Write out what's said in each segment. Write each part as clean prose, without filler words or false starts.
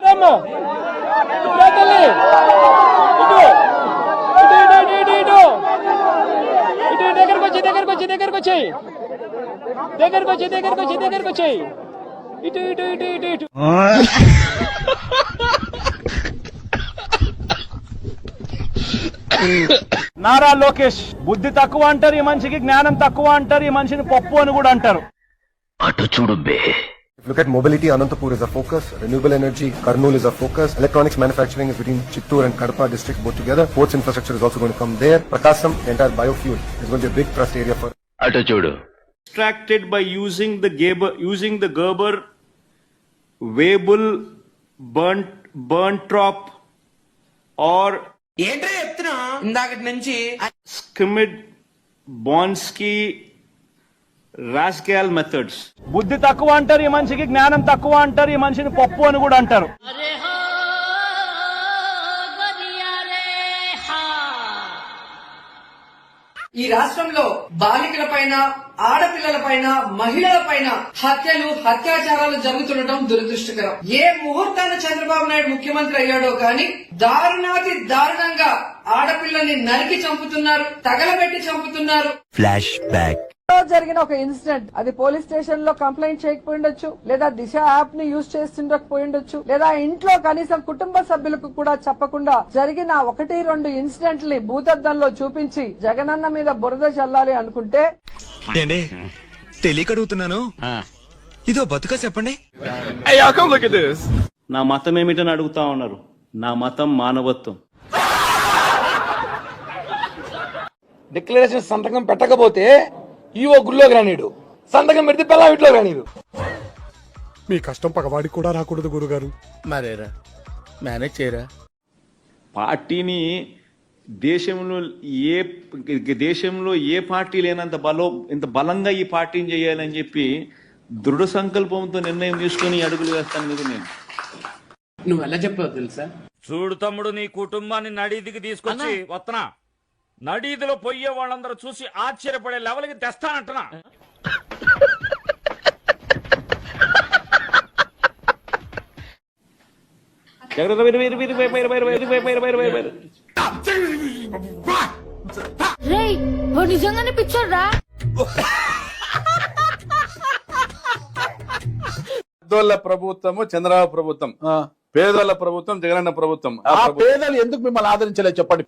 రమ్మా తల్లి ఇటు దగ్గరకు వచ్చి ఇటు నారా లోకేష్ బుద్ధి తక్కువ అంటారు, ఈ మనిషికి జ్ఞానం తక్కువ అంటారు, ఈ మనిషిని పప్పు అని కూడా అంటారు. అటు చూడు బే. Look at mobility, Anantapur is a focus, renewable energy, Kurnool is a focus, electronics manufacturing is between Chittoor and Kadapa districts both together, ports infrastructure is also going to come there, Prakasam, the entire biofuel is going to be a big thrust area for. అటు చూడు. Extracted by using the Gerber, Weibull, Berntrop or ఏంట్రా చెప్తున్నా ఇందాకటి నుంచి skimmed Bonsky Rascal methods. బుద్ధి తక్కువ అంటారు, ఈ మనిషికి జ్ఞానం తక్కువ అంటారు, ఈ మనిషిని పప్పు అని కూడా అంటారు. ఈ రాష్ట్రంలో బాలికల పైన, ఆడపిల్లల పైన, మహిళల పైన హత్యలు, అత్యాచారాలు జరుగుతుండటం దురదృష్టకరం. ఏ ముహూర్తాన చంద్రబాబు నాయుడు ముఖ్యమంత్రి అయ్యాడో కానీ దారుణాతి దారుణంగా ఆడపిల్లల్ని నరికి చంపుతున్నారు, తగలబెట్టి చంపుతున్నారు. Flash back. జరిగిన ఒక ఇన్సిడెంట్, అది పోలీస్ స్టేషన్ లో కంప్లైంట్ చేయకపోయిండొచ్చు, లేదా దిశ యాప్ ని యూజ్ చేస్తుండకపోయిండొచ్చు, లేదా ఇంట్లో కనీసం కుటుంబ సభ్యులకు కూడా చెప్పకుండా జరిగిన 1-2 ఇన్సిడెంట్ ని భూతద్దంలో చూపించి జగనన్న మీద బురద చల్లాలి అనుకుంటే తెలియకడుగుతున్నాను, ఇదో బతుక చెప్పండి. నా మతం ఏమిటని అడుగుతా ఉన్నారు. నా మతం మానవత్వం. డిక్లరేషన్ సంతకం పెట్టకపోతే ఈవో గుళ్ళోకి రానీడు, సంతకం పెడితే పిల్ల ఇంట్లో రానీడు. మీ కష్టం పగవాడికి కూడా రాకూడదు గురుగారు. మరేరా మేనేజ్ చేయరా. పార్టీని దేశంలో ఏ పార్టీ లేనంత ఇంత బలంగా ఈ పార్టీని చేయాలని చెప్పి దృఢ సంకల్పంతో నిర్ణయం తీసుకుని అడుగులు వేస్తాను మీద నేను. నువ్వు ఎలా చెప్పావు తెలుసా? చూడు తమ్ముడు, నీ కుటుంబాన్ని నడీదికి తీసుకొచ్చి వస్తున్నా, నడీదిలో పోయే వాళ్ళందరూ చూసి ఆశ్చర్యపడే లెవెల్కి తెస్తానంటున్నా. నిజంగానే పిచ్చోడ్రా. పేదోళ్ళ ప్రభుత్వము చంద్రబాబు ప్రభుత్వం, పేదోళ్ళ ప్రభుత్వం జగనన్న ప్రభుత్వం. ఆ పేదలు ఎందుకు మిమ్మల్ని ఆదరించలేదు చెప్పండి.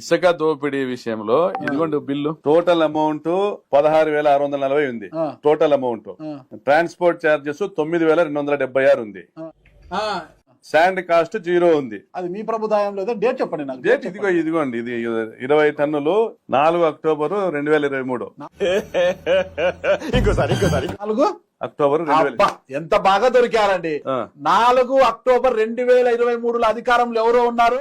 ఇసుక దోపిడీ విషయంలో ఇదిగోండి బిల్లు. టోటల్ అమౌంట్ 16,640 ఉంది. Total amount. ట్రాన్స్పోర్ట్ చార్జెస్ 9,276 ఉంది. శాండ్ కాస్ట్ 0 ఉంది. అది మీ ప్రభుత్వంలో డేట్ చెప్పండి నాకు. డేట్ ఇదిగోండి, ఇది 20 టన్నులు 4 అక్టోబర్ 2023. ఇంకోసారి 4 అక్టోబర్ 2023. ఎంత బాగా దొరికారండి. 4 అక్టోబర్ 2023లో అధికారంలో ఎవరో ఉన్నారు.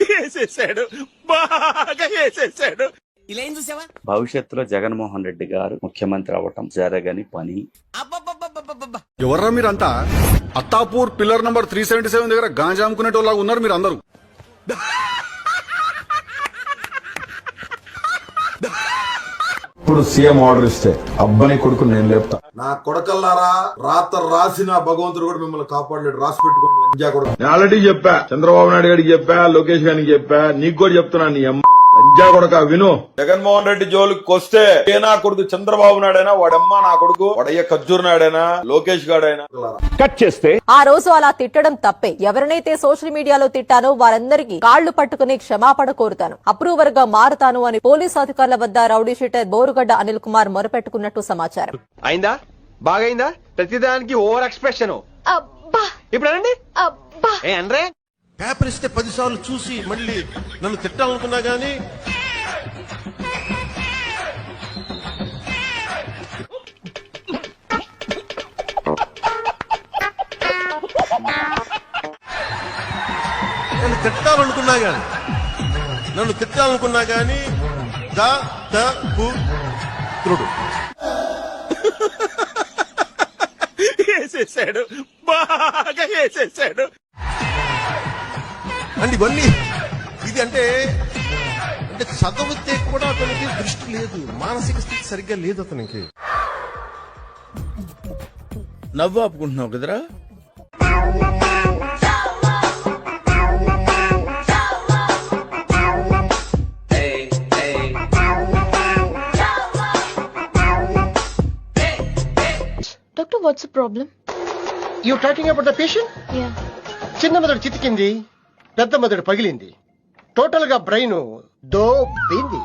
వేసేసాడు, బాగా వేసేసాడు. ఇలా ఏం చూసావా? భవిష్యత్తులో జగన్మోహన్ రెడ్డి గారు ముఖ్యమంత్రి అవ్వటం జరగని పని. ఎవర్రా మీరంతా? అత్తాపూర్ పిల్లర్ నంబర్ 377 దగ్గర గాంజా అమ్ముకునేటోళ్ళ ఉన్నారు మీరు అందరూ. ఇప్పుడు సీఎం ఆర్డర్ ఇస్తే అబ్బని కొడుకు నేను లేపుతా. నా కొడకల్లారా, రాత రాసిన భగవంతుడు కూడా మిమ్మల్ని కాపాడలేడు. రాసి పెట్టుకోండి లంజా కొడుకు. నేను ఆల్రెడీ చెప్పా, చంద్రబాబు నాయుడు గారికి చెప్పా, లోకేష్ గారికి చెప్పా, నీకు కూడా చెప్తున్నా, నీ అమ్మ లంజా కొడుక విను. జగన్మోహన్ రెడ్డి జోలికి వస్తే ఏ నా కొడుకు చంద్రబాబు నాయుడైనా, వాడమ్మ నా కొడుకు వాడయ్య ఖర్జూర్ నాయుడైనా, లోకేష్ గాడైనా కట్ చేస్తే ఆ రోజు అలా తిట్టడం తప్పే. ఎవరినైతే సోషల్ మీడియాలో తిట్టానో వారందరికీ కాళ్లు పట్టుకుని క్షమాపణ కోరుతాను, అప్రూవర్ గా మారుతాను అని పోలీసు అధికారుల వద్ద రౌడీ షీటర్ బోరుగడ్డ అనిల్ కుమార్ మొరపెట్టుకున్నట్టు సమాచారం. అయిందా? బాగైందా? ప్రతిదానికి ఓవర్ ఎక్స్ప్రెషన్. ఇప్పుడు అనండి. అంటే పేపర్ ఇస్తే 10 సార్లు చూసి మళ్ళీ నన్ను తిట్టాలనుకున్నా గానీ నన్ను తిట్టాలనుకున్నా గానీ వేసేసాడు, బాగా వేసేసాడు. అండి ఇవన్నీ ఇది అంటే అంటే చదివితే కూడా అతనికి దృష్టి లేదు, మానసిక స్థితి సరిగ్గా లేదు అతనికి. నవ్వు ఆపుకుంటున్నావు కదరా? Doctor what's the problem? You talking about the patient? చిన్న మెదడు చితికింది, పెద్ద మెదడు పగిలింది, టోటల్ గా బ్రెయిన్ దోబింది.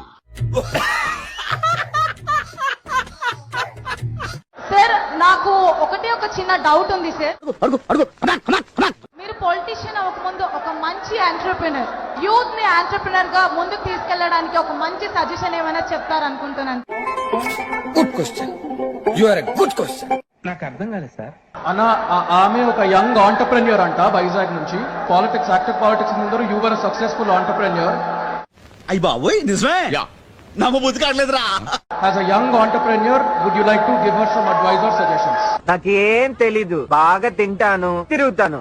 సార్ నాకు ఒకటే ఒక చిన్న డౌట్ ఉంది సార్. మీరు పొలిటీషియన్ అవ్వకముందు ఒక మంచి ఎంటర్‌ప్రెన్యూర్, యూత్ ని ఎంటర్‌ప్రెన్యూర్ గా ముందుకు తీసుకెళ్లడానికి ఒక మంచి సజెషన్ ఏమైనా చెప్తారనుకుంటున్నాను. Good question. You are a good question. అన్న ఆమె ఒక యంగ్ ఆంటర్ప్రెన్యూర్ అంట, వైజాగ్ నుంచి. పాలిటిక్స్, యాక్టివ్ పాలిటిక్స్ ముందర యూ వర్ సక్సెస్ఫుల్ ఆంటర్ప్రెన్యూర్. అయ్య బాబోయ్, నిజమే? నమ్మ బుద్ధి కావట్లేదురా. As a young entrepreneur would you like to give her some advice or suggestions? నాకేం తెలీదు, బాగా తింటాను, తిరుగుతాను.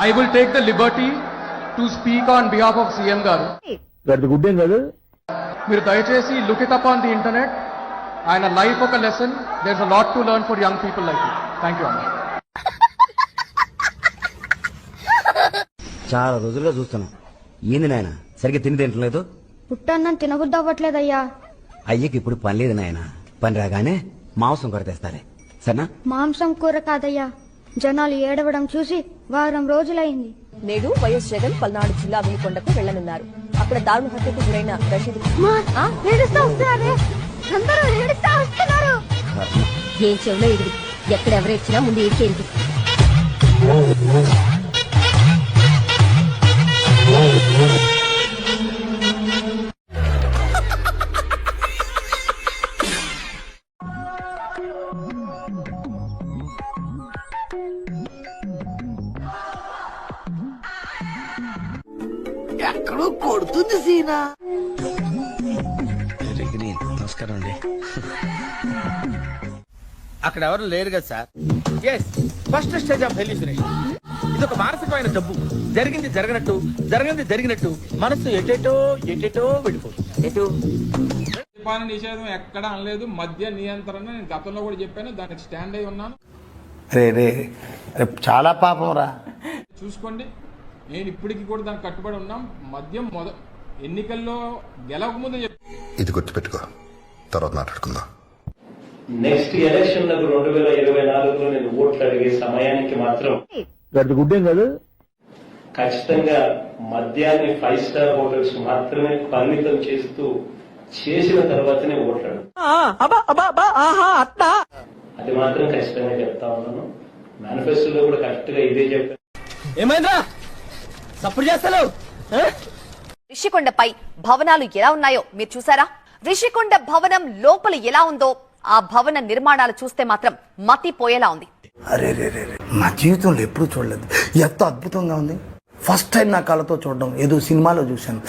I will take the liberty to speak on behalf of CM గారు. మీరు దయచేసి look it up on the internet. ఆయన life ఒక lesson. There is a lot to learn for young people like you. Thank you అన్న. చాలా రోజులుగా చూస్తున్నాం. ఏంది నాయన సరిగ్గా తిని తింటలేదు? పుట్టన్నం తినబుద్ధి అవ్వట్లేదయ్యా. అయ్యకి ఇప్పుడు పని లేదు నాయన. పని రాగానే మాంసం కూర తెస్తాలే, సరేనా? మాంసం కూర కాదయ్యా, జనాలు ఏడవడం చూసి వారం రోజులైంది. నేడు వైఎస్ జగన్ పల్నాడు జిల్లా వినుకొండకు వెళ్లనున్నారు. అక్కడ దారుణ హత్యకు గురైన రషీద్ ఏం చెవులో ఎదురు, ఎక్కడెవరు ఇచ్చినా ముందు ఏడ్చేది. ఎక్కడో కొడుతుంది సీనా. నమస్కారం అండి. అక్కడ ఎవరు లేరు కదా sir? First stage of hallucination. ఇది ఒక మానసికమైన జబ్బు. జరిగింది జరగనట్టు, జరగనిది జరిగినట్టు మనసు ఎటేటో వెళ్ళిపోతుంది. ఎటు మద్యపాన నిషేధం ఎక్కడ అనలేదు, మద్య నియంత్రణ నేను గతంలో కూడా చెప్పాను, దానికి స్టాండ్ అయి ఉన్నాను. రే చాలా పాపం రా. చూసుకోండి, నేను ఇప్పటికి కూడా దానికి కట్టుబడి ఉన్నాం. మద్యం ఎన్నికల్లో గెలవక ముందు ఇది గుర్తుపెట్టుకో, తర్వాత మాట్లాడుకుందాం. నెక్స్ట్ ఎలక్షన్ 2024లో నేను ఓట్లు అడిగే సమయానికి మాత్రం ఖచ్చితంగా మద్యాన్ని 5 స్టార్ హోటల్స్ మాత్రమే పరిమితం చేసిన తర్వాతనే ఓట్లాడు. అది మాత్రం ఖచ్చితంగా చెప్తా ఉన్నాను. మేనిఫెస్టోలో కూడా కరెక్ట్ గా ఇదే చెప్పాను. ఏమైందా సప్పుడు చేస్తాను? రిషికొండపై భవనాలు ఎలా ఉన్నాయో మీరు చూసారా? రిషికొండ భవనం లోపల ఎలా ఉందో ఆ భవన నిర్మాణాలు చూస్తే మాత్రం మతిపోయేలా ఉంది. అరే నా జీవితంలో ఎప్పుడు చూడలేదు, ఎంత అద్భుతంగా ఉంది. ఫస్ట్ టైం నా కళ్ళతో చూడడం, ఏదో సినిమాలో చూశాను.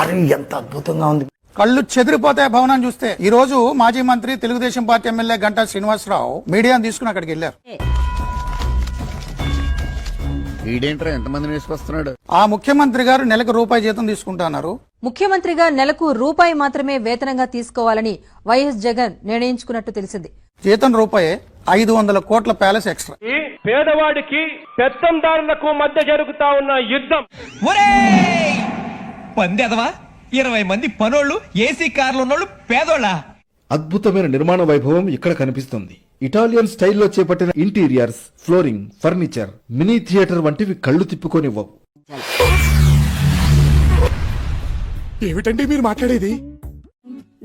అరే ఎంత అద్భుతంగా ఉంది. కళ్ళు చెదిరిపోతాయి భవనం చూస్తే. ఈ రోజు మాజీ మంత్రి, తెలుగుదేశం పార్టీ ఎమ్మెల్యే గంటా శ్రీనివాసరావు మీడియాను తీసుకుని అక్కడికి వెళ్లారు. ఈడేంట్రా ఎంతమందిని వేసుకొస్తున్నాడు? ఆ ముఖ్యమంత్రి గారు నెలకు రూపాయి జీతం తీసుకుంటున్నారు. ముఖ్యమంత్రిగా నెలకు రూపాయి మాత్రమే వేతనంగా తీసుకోవాలని వైఎస్ జగన్ నిర్ణయించుకున్నట్టు తెలిసింది. జీతం రూపాయే, 500 కోట్ల ప్యాలెస్ ఎక్స్ట్రా. పేదవాడికి పెత్తందారులకు మధ్య జరుగుతా ఉన్న యుద్ధం. పందేదవా 20 మంది పనోళ్ళు, ఏసీ కార్లు ఉన్నోళ్ళు పేదోళ్ళ. అద్భుతమైన నిర్మాణ వైభవం ఇక్కడ కనిపిస్తుంది. ఇటాలియన్ స్టైల్లో చేపట్టిన interiors, flooring, furniture, mini theatre వంటివి కళ్ళు తిప్పుకోనివ్వవు. ఏమిటండి మీరు మాట్లాడేది?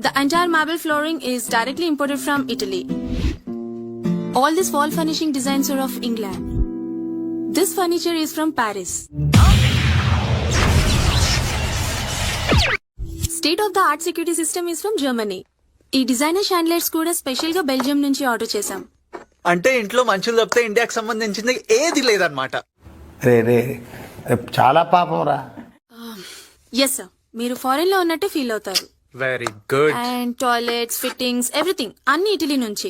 The entire marble flooring is directly imported from Italy. All this wall furnishing designs are of England. This furniture is from Paris. State of the art security system is from Germany. ఈ designer షాండ్లైట్స్ కూడా special గా Belgium నుంచి order చేశాం. అంటే ఇంట్లో మనుషులు తప్పితే ఇండియాకి సంబంధించింది ఏది లేదన్నమాట. రే చాలా పాపం రా. ఎస్ సార్, మీరు ఫారెన్ లో ఉన్నట్టు ఫీల్ అవుతారు. Very good. And toilets, fittings, everything అన్ని ఇటలీ నుంచి.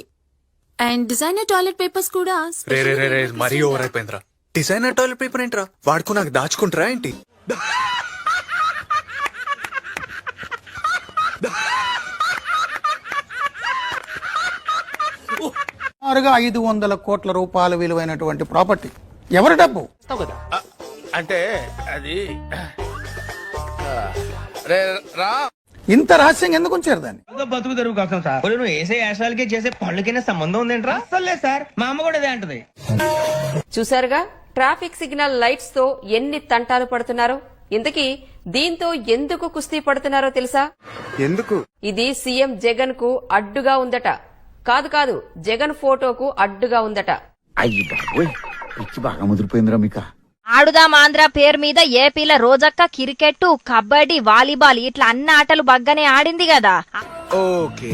అండ్ డిజైనర్ టాయిలెట్ పేపర్స్ కూడా మరీ ఓవర్ అయిపోయిందిరా. డిజైనర్ టాయిలెట్ పేపర్ ఏంట్రా వాడుకో నాకు దాచుకుంటారా ఏంటి? సుమారుగా 500 కోట్ల రూపాయల విలువైనటువంటి ప్రాపర్టీ ఎవరి డబ్బు? అంటే అది ఇంత రహస్యంగా ఎందుకు ఉంచారు దాన్ని? బతుకు తెరువు కోసం సార్. నువ్వు వేసే యాశాలకి చేసే పళ్ళకైనా సంబంధం ఉందేంట్రా? అసలే సార్, మా అమ్మ కూడా అదే అంటది. చూసారుగా ట్రాఫిక్ సిగ్నల్ లైట్స్ తో ఎన్ని తంటాలు పడుతున్నారో. ఇంతకీ దీంతో ఎందుకు కుస్తీ పడుతున్నారో తెలుసా? ఎందుకు? ఇది సీఎం జగన్ కు అడ్డుగా ఉందట. కాదు జగన్ ఫోటోకు అడ్డుగా ఉందట. అయ్యి బాబోయ్, పిచ్చి బాగా ముదిరిపోయిందిరా మీకా. ఆడుదాం ఆంధ్ర పేరు మీద ఏపీల రోజక్క క్రికెట్, కబడ్డీ, వాలీబాల్ ఇట్లా అన్ని ఆటలు బగ్గనే ఆడింది కదా. ఓకే,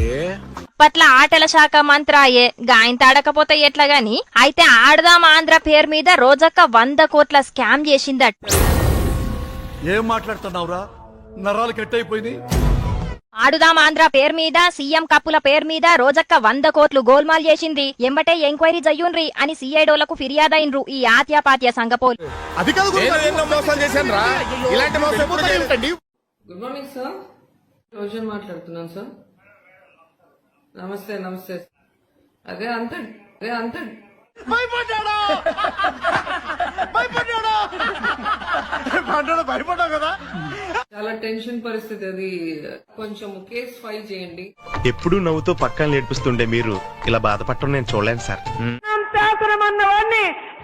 అప్పట్ల ఆటల శాఖ మంత్రాయే గాయంత ఆడకపోతే ఎట్లా గాని. అయితే ఆడుదాం ఆంధ్ర పేరు మీద రోజక్క 100 కోట్ల స్కామ్ చేసిందట. ఏం మాట్లాడుతున్నావురా? నరాలు కట్ అయిపోయింది. ఆడుదాం ఆంధ్ర పేరు మీద సీఎం కప్పుల పేరు మీద రోజక్క 100 కోట్లు గోల్మాల్ చేసింది. ఎంబటే ఎంక్వైరీ జయ్యుండ్రి అని సిఐడోలకు ఫిర్యాదైన్రు ఈ ఆత్యాపాత్య సంఘపోలు. ఇలాంటి మోసం ఎప్పుడు జరిగిందండి? గుడ్ మార్నింగ్ సార్, రోజన్ మాట్లాడుతున్నాను సార్. నమస్తే. అదే అంత భయపడ్డా కదా. చాలా టెన్షన్ పరిస్థితి, అది కొంచెం కేసు ఫైల్ చేయండి. ఎప్పుడు నవ్వుతూ పక్కన నేర్పిస్తుండే మీరు ఇలా బాధపడటం నేను చూడలేను సార్.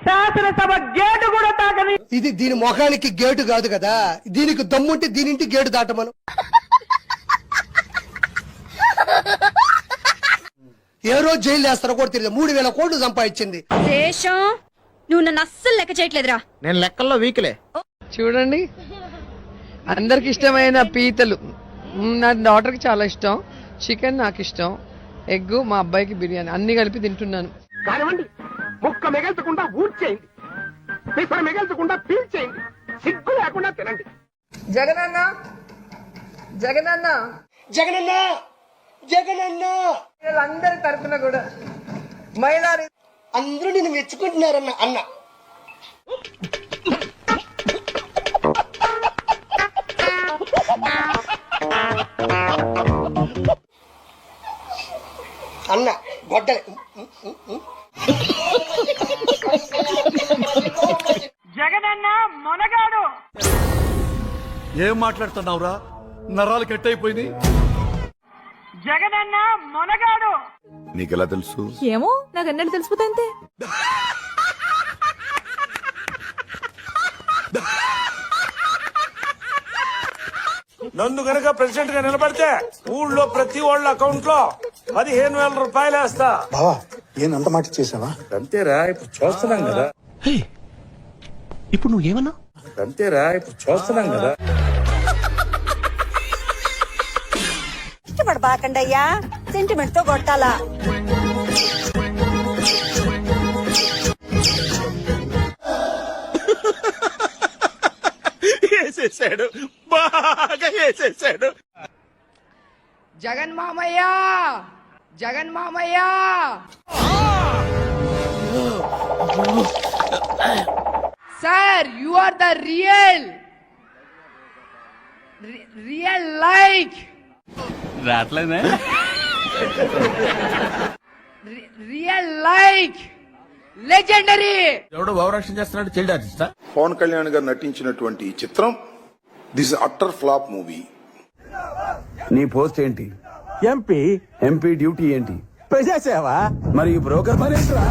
శాసనసభ గేటు కూడా తాకని. ఇది దీని మొఖానికి గేటు కాదు కదా, దీనికి దమ్ముంటే దీనింటి గేటు దాటమను. ఏ రోజు జైలు వేస్తారో కూడా తెలియదు. 3000 కోట్లు సంపాదించింది. దేశం నువ్వు నన్ను అస్సలు లెక్క చేయట్లేదురా. నేను లెక్కల్లో వీక్లే. చూడండి, అందరికి ఇష్టమైన పీతలు. నా డాటర్ కి చాలా ఇష్టం. చికెన్ నాకు ఇష్టం. ఎగ్ మా అబ్బాయికి బిర్యానీ, అన్ని కలిపి తింటున్నాను. ముక్క మిగల్చకుండా ఊడ్చేయండి, పిసర మిగల్చకుండా పీల్చేయండి, సిగ్గు లేకుండా తినండి. జగనన్న వీళ్ళందరి తరపున కూడా మహిళా అందరూ నిన్ను మెచ్చుకుంటున్నారన్న అన్న. అన్న గొడ్డలి జగనన్న మొనగాడు. ఏం మాట్లాడుతున్నావురా? నరాలు కట్ అయిపోయింది. జగనన్న మొనగాడు. నీకెలా తెలుసు? ఏమో నాకు ఎన్నడూ తెలిసిపోతే అంతే. నన్ను గనక ప్రెసిడెంట్ గా నిలబడితే ఊళ్ళో ప్రతి వాళ్ళ అకౌంట్ లో 15,000 రూపాయలు వేస్తా. బావా ఏందంత మాట చేసావా? అంతేరా, ఇప్పుడు చూస్తున్నాం కదా. ఇప్పుడు నువ్వేమన్నా? అంతేరా, ఇప్పుడు చూస్తున్నాం కదా. బాకండయ్యా, సెంటిమెంట్ తో కొట్టాలా? వేసేసాడు, బాగా వేసేసాడు. జగన్ మామయ్య, జగన్ మామయ్య. Sir, you are the real like రాట్లేదే. Real like legendary. ఎవడో భావరక్షణ చేస్తున్నాడు, చైల్డ్ ఆర్టిస్టా? పవన్ కళ్యాణ్ గారు నటించినటువంటి ఈ చిత్రం దిస్ అట్టర్ ఫ్లాప్ మూవీ. నీ పోస్ట్ ఏంటి? ఎంపీ డ్యూటీ ఏంటి? ప్రజాసేవ. మరి ఈ బ్రోకర్ పని ఏంట్రా?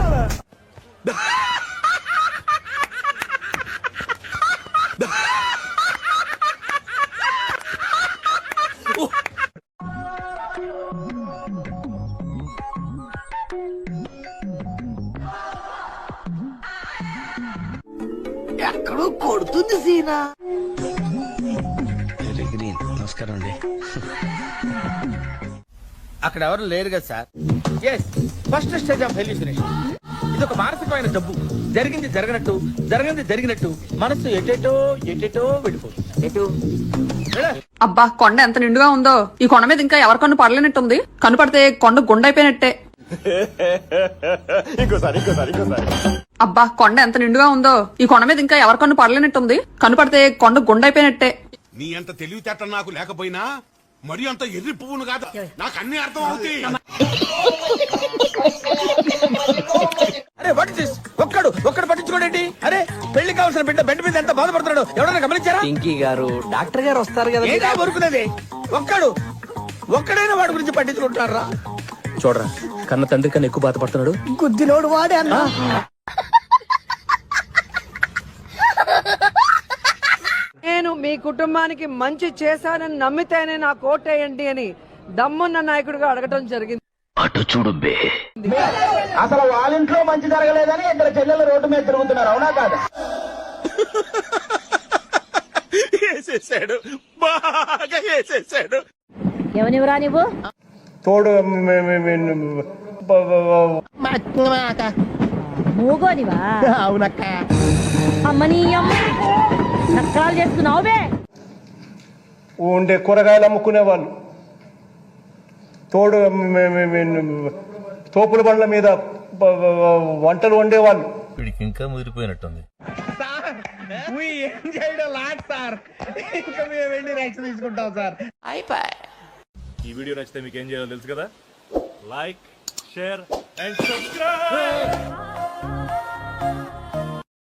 ఎక్కడో కొడుతుంది సీనా. నమస్కారం అండి. అక్కడ ఎవరు లేరు కదా sir. First stage of hallucination. ఇది ఒక మానసికమైన జబ్బు. జరిగింది జరిగినట్టు మనసు ఎటేటో వెళ్ళిపోతుంది. అబ్బా, కొండ ఎంత నిండుగా ఉందో. ఈ కొండ మీద ఇంకా ఎవరి కన్ను పడలేనట్టుంది. కన్ను పడితే కొండ గుండైపోయినట్టే. ఇంకోసారి అబ్బా కొండ ఎంత నిండుగా ఉందో. ఈ కొండ మీద ఇంకా ఎవరి కన్ను పడలేనట్టుంది. కన్ను పడితే కొండ గుండైపోయినట్టే. నీ అంత తెలివితేట నాకు లేకపోయినా మరి అంత ఎర్రి పువ్వును కాదు, నాకు అన్ని అర్థం అవుతాయి. అరే వాట్ ఇస్ దిస్? ఒక్కడు పట్టించుకోండి. అరే పెళ్లి కావాల్సిన బిడ్డ బెడ్ మీద ఎంత బాధపడుతున్నాడు ఎవరైనా గమనించారా? పింకీ గారు, డాక్టర్ గారు వస్తారు కదా. ఏదా వరుకునేది? ఒక్కడైనా వాడి గురించి పట్టించుకుంటారా? చూడరా, కన్న తండ్రి కన్నా ఎక్కువ బాధపడుతున్నాడు. గుద్దిలోడు వాడే అన్నా. నేను మీ కుటుంబానికి మంచి చేశానని నమ్మితేనే నాకు ఓటేయండి అని దమ్మున్న నాయకుడిగా అడగటం జరిగింది. అటు చూడు బే. అసలు వాళ్ళ ఇంట్లో మంచి జరగలేదని ఇద్దరు చెల్లెలు రోడ్డు మీద తిరుగుతున్నారు, అవునా కాదా? వేసేసాడు, బాగా వేసేసాడు. ఎవనివరా నువ్వు? తోడు మూగోనివా? అవునక్క. అమ్మని అమ్మ నక్కలు చేస్తున్నావు బే. ఉండే కూరగాయలు అమ్ముకునే వాళ్ళు, తోడు తోపుల బండ్ల మీద వంటలు వండేవాళ్ళు. వీడికి ఇంకా ముదిరిపోయినట్టుంది. ఏం చేయడం లాట్ సార్, ఇంకా మేము వెళ్ళి యాక్షన్ తీసుకుంటాం సార్. ఈ వీడియో నచ్చితే మీకు ఏం చేయాలో తెలుసు కదా. Like, share and subscribe.